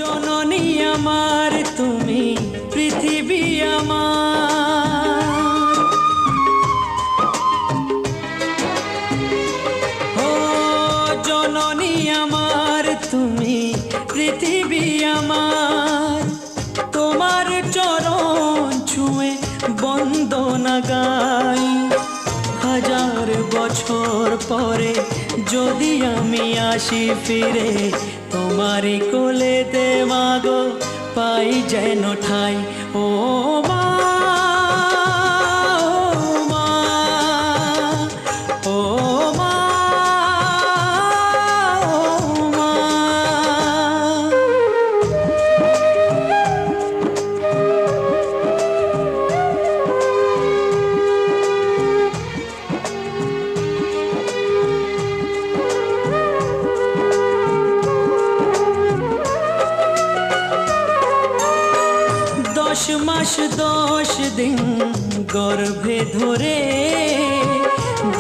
জননী আমার তুমি পৃথিবী আমার, ও জননী আমার তুমি পৃথিবী আমার, তোমার চরণ ছুঁয়ে বন্দনা গাই। হাজার বছর পরে যদি আমি আসি ফিরে, তোমারই কোলেতে মাগো পাই যেন ঠাই। ও মা, ও মা, ও মা। দশ মাস 10 দিন গর্ভে ধরে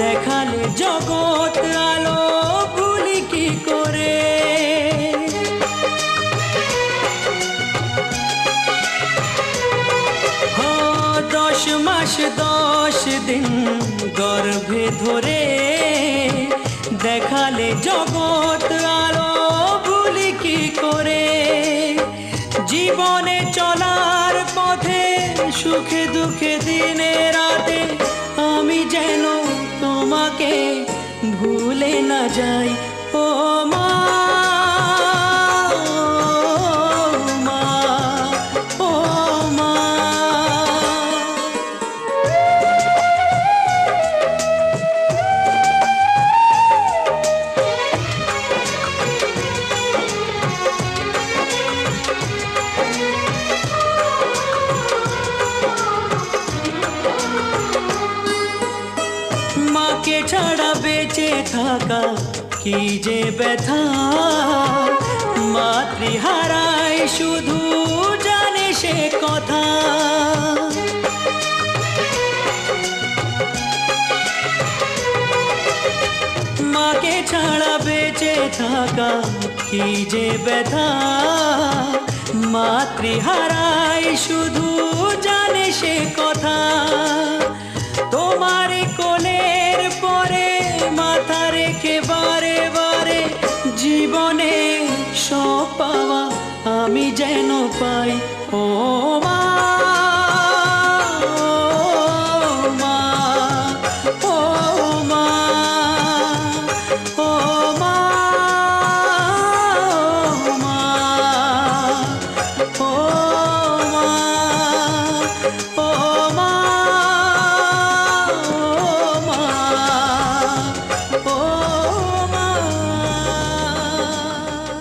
দেখালে জগৎ আলো ভুলি কি করে। 10 মাস 10 দিন গর্ভে ধরে দেখালে জগৎ আলো ভুলি কি করে। জীবনে চলার পথে সুখে দুঃখে দিনে রাতে আমি যেন তোমাকে ভুলে না যাই। ও মা, ও মা, ও মা। মাকে ছাড়া বেঁচে থাকা কি যে ব্যথা, মাতৃহারাই শুধু জানে সে কথা। মাকে ছাড়া বেঁচে থাকা কি যে ব্যথা, মাতৃহারাই শুধু জানে সে কথা। তোমার কোলের পরে মাথা রেখে বারে বারে জীবনে সব পাওয়া আমি যেন পাই। ও